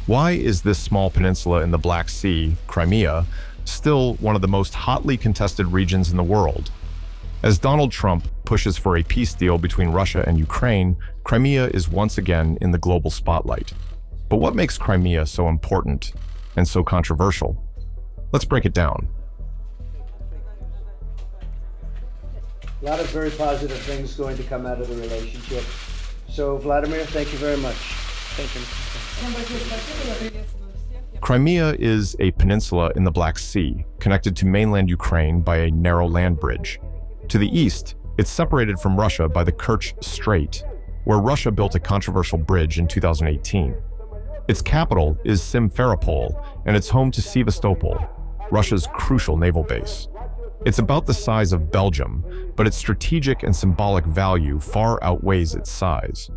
Why is this small peninsula in the Black Sea, Crimea, still one of the most hotly contested regions in the world? As Donald Trump pushes for a peace deal between Russia and Ukraine, Crimea is once again in the global spotlight. But what makes Crimea so important and so controversial? Let's break it down. A lot of very positive things going to come out of the relationship. So, Vladimir, thank you very much. Thank you. Crimea is a peninsula in the Black Sea, connected to mainland Ukraine by a narrow land bridge. To the east, it's separated from Russia by the Kerch Strait, where Russia built a controversial bridge in 2018. Its capital is Simferopol, and it's home to Sevastopol, Russia's crucial naval base. It's about the size of Belgium, but its strategic and symbolic value far outweighs its size.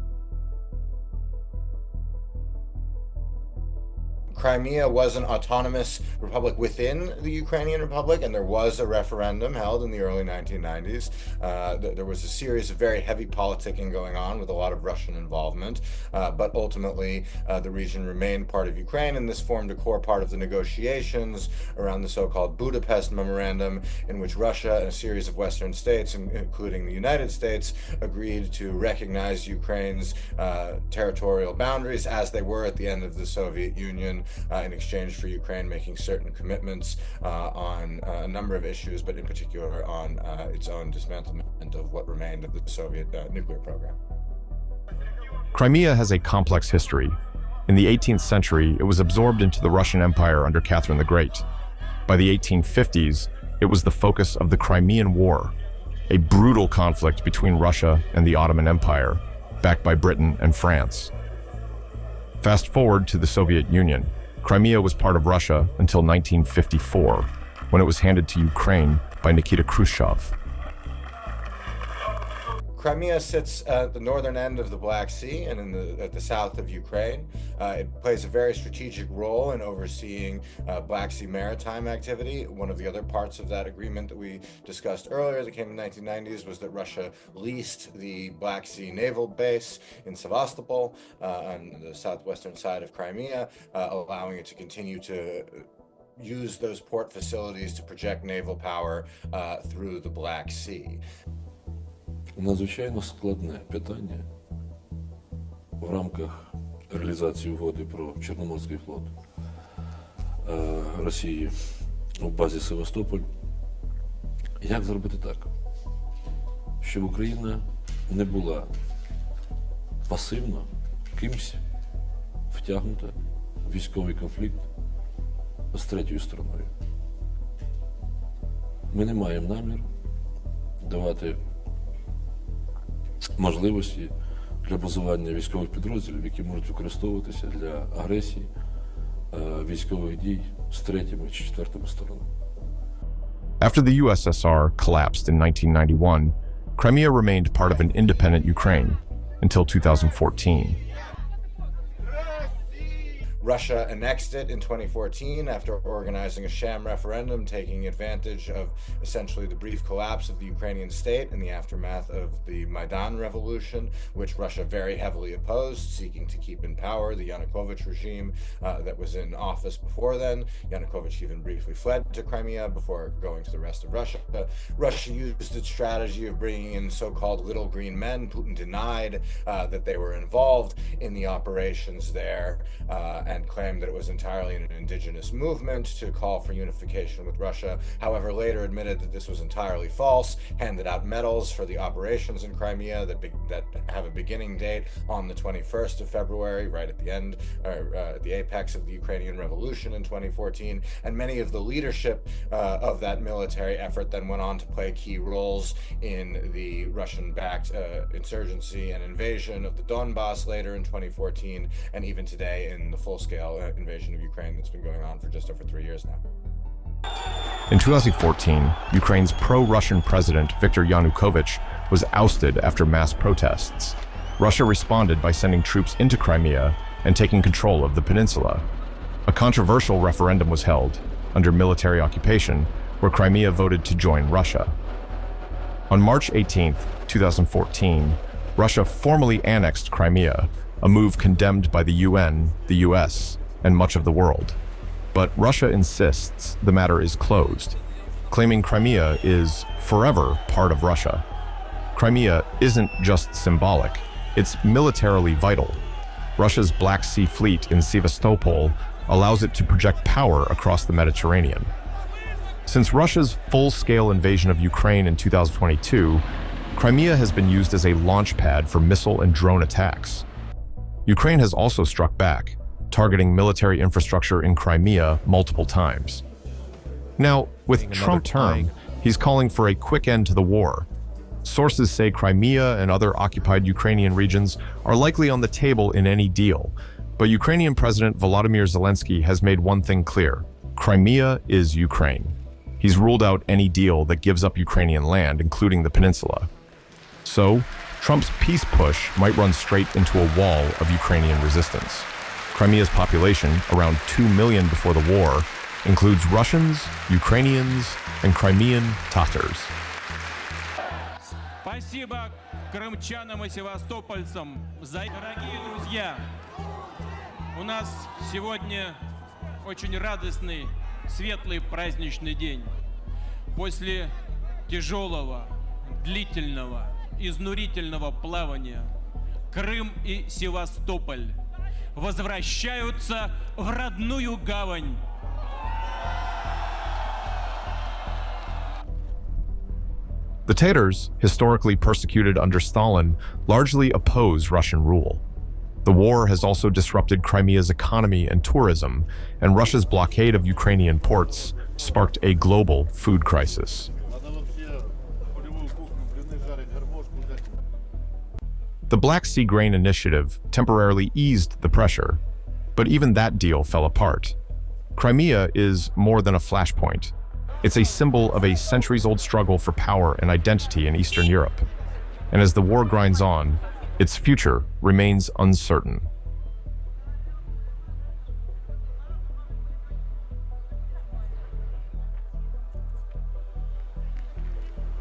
Crimea was an autonomous republic within the Ukrainian Republic, and there was a referendum held in the early 1990s. There was a series of very heavy politicking going on with a lot of Russian involvement, but ultimately the region remained part of Ukraine, and this formed a core part of the negotiations around the so-called Budapest Memorandum, in which Russia and a series of Western states, including the United States, agreed to recognize Ukraine's territorial boundaries as they were at the end of the Soviet Union, in exchange for Ukraine making certain commitments on a number of issues, but in particular on its own dismantlement of what remained of the Soviet nuclear program. Crimea has a complex history. In the 18th century, it was absorbed into the Russian Empire under Catherine the Great. By the 1850s, it was the focus of the Crimean War, a brutal conflict between Russia and the Ottoman Empire, backed by Britain and France. Fast forward to the Soviet Union. Crimea was part of Russia until 1954, when it was handed to Ukraine by Nikita Khrushchev. Crimea sits at the northern end of the Black Sea and at the south of Ukraine. It plays a very strategic role in overseeing Black Sea maritime activity. One of the other parts of that agreement that we discussed earlier that came in the 1990s was that Russia leased the Black Sea naval base in Sevastopol on the southwestern side of Crimea, allowing it to continue to use those port facilities to project naval power through the Black Sea. Надзвичайно складне питання в рамках реалізації угоди про Чорноморський флот Росії у базі Севастополь. Як зробити так, щоб Україна не була пасивно кимсь втягнута в військовий конфлікт з третьою стороною? Ми не маємо намір давати можливості для базування військових підрозділів, які можуть використовуватися для агресії, військових дій з третіми чи четвертими сторонами. After the USSR collapsed in 1991, Crimea remained part of an independent Ukraine until 2014. Russia annexed it in 2014 after organizing a sham referendum, taking advantage of essentially the brief collapse of the Ukrainian state in the aftermath of the Maidan revolution, which Russia very heavily opposed, seeking to keep in power the Yanukovych regime that was in office before then. Yanukovych even briefly fled to Crimea before going to the rest of Russia. Russia used its strategy of bringing in so-called little green men. Putin denied that they were involved in the operations there, and claimed that it was entirely an indigenous movement to call for unification with Russia. However, later admitted that this was entirely false, handed out medals for the operations in Crimea that have a beginning date on the 21st of February, right at the end, or at the apex of the Ukrainian Revolution in 2014. And many of the leadership of that military effort then went on to play key roles in the Russian-backed insurgency and invasion of the Donbass later in 2014, and even today in the full-scale invasion of Ukraine that's been going on for just over 3 years now. In 2014, Ukraine's pro-Russian president Viktor Yanukovych was ousted after mass protests. Russia responded by sending troops into Crimea and taking control of the peninsula. A controversial referendum was held, under military occupation, where Crimea voted to join Russia. On March 18, 2014, Russia formally annexed Crimea, a move condemned by the UN, the US, and much of the world. But Russia insists the matter is closed, claiming Crimea is forever part of Russia. Crimea isn't just symbolic, it's militarily vital. Russia's Black Sea Fleet in Sevastopol allows it to project power across the Mediterranean. Since Russia's full-scale invasion of Ukraine in 2022, Crimea has been used as a launch pad for missile and drone attacks. Ukraine has also struck back, targeting military infrastructure in Crimea multiple times. Now, with Trump's term, he's calling for a quick end to the war. Sources say Crimea and other occupied Ukrainian regions are likely on the table in any deal, but Ukrainian President Volodymyr Zelenskyy has made one thing clear: Crimea is Ukraine. He's ruled out any deal that gives up Ukrainian land, including the peninsula. So, Trump's peace push might run straight into a wall of Ukrainian resistance. Crimea's population, around 2 million before the war, includes Russians, Ukrainians, and Crimean Tatars. Спасибо крымчанам и севастопольцам. Дорогие друзья, у нас сегодня очень радостный, светлый праздничный день. После тяжелого, длительного, изнурительного плавания Крым и Севастополь возвращаются в родную гавань. The Tatars, historically persecuted under Stalin, largely oppose Russian rule. The war has also disrupted Crimea's economy and tourism, and Russia's blockade of Ukrainian ports sparked a global food crisis. The Black Sea Grain Initiative temporarily eased the pressure, but even that deal fell apart. Crimea is more than a flashpoint. It's a symbol of a centuries-old struggle for power and identity in Eastern Europe. And as the war grinds on, its future remains uncertain.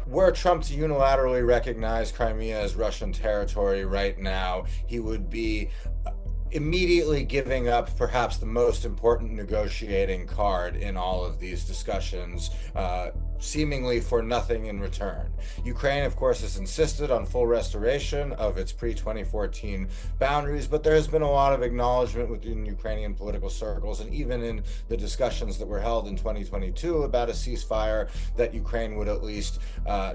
Were Trump to unilaterally recognize Crimea as Russian territory right now, he would be immediately giving up perhaps the most important negotiating card in all of these discussions, seemingly for nothing in return. Ukraine, of course, has insisted on full restoration of its pre-2014 boundaries, but there has been a lot of acknowledgement within Ukrainian political circles, and even in the discussions that were held in 2022 about a ceasefire, that Ukraine would at least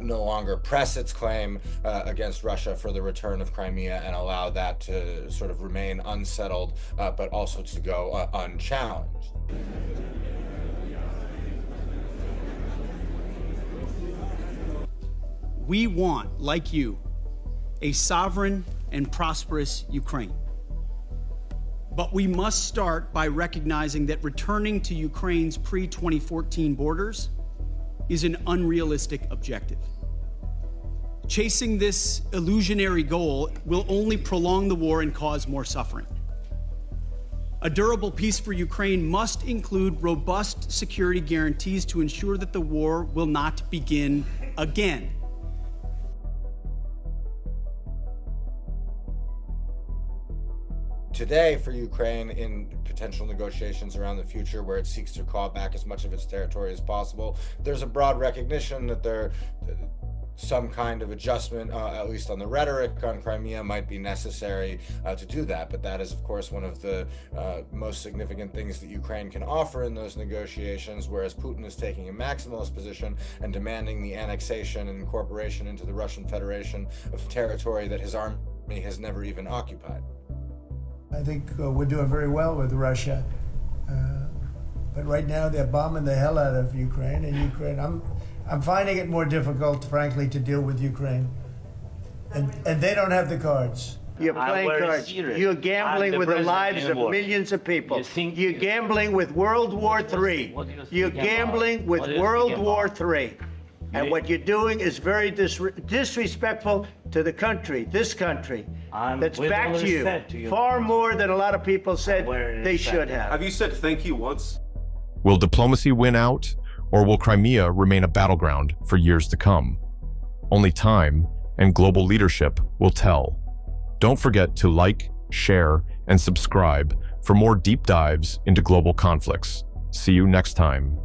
no longer press its claim against Russia for the return of Crimea and allow that to sort of remain unsettled, but also to go unchallenged. We want, like you, a sovereign and prosperous Ukraine. But we must start by recognizing that returning to Ukraine's pre-2014 borders is an unrealistic objective. Chasing this illusionary goal will only prolong the war and cause more suffering. A durable peace for Ukraine must include robust security guarantees to ensure that the war will not begin again. Today, for Ukraine, in potential negotiations around the future where it seeks to claw back as much of its territory as possible, there's a broad recognition that some kind of adjustment, at least on the rhetoric on Crimea, might be necessary to do that. But that is, of course, one of the most significant things that Ukraine can offer in those negotiations, whereas Putin is taking a maximalist position and demanding the annexation and incorporation into the Russian Federation of territory that his army has never even occupied. I think we're doing very well with Russia. But right now they're bombing the hell out of Ukraine, and I'm finding it more difficult, frankly, to deal with Ukraine. And they don't have the cards. You're playing cards. Serious. You're gambling with the lives of millions of people. You're gambling with World War III. You're gambling with World War III. And what you're doing is very disrespectful to the country, this country, that's backed you far more than a lot of people said they should have. Have you said thank you once? Will diplomacy win out, or will Crimea remain a battleground for years to come? Only time and global leadership will tell. Don't forget to like, share, and subscribe for more deep dives into global conflicts. See you next time.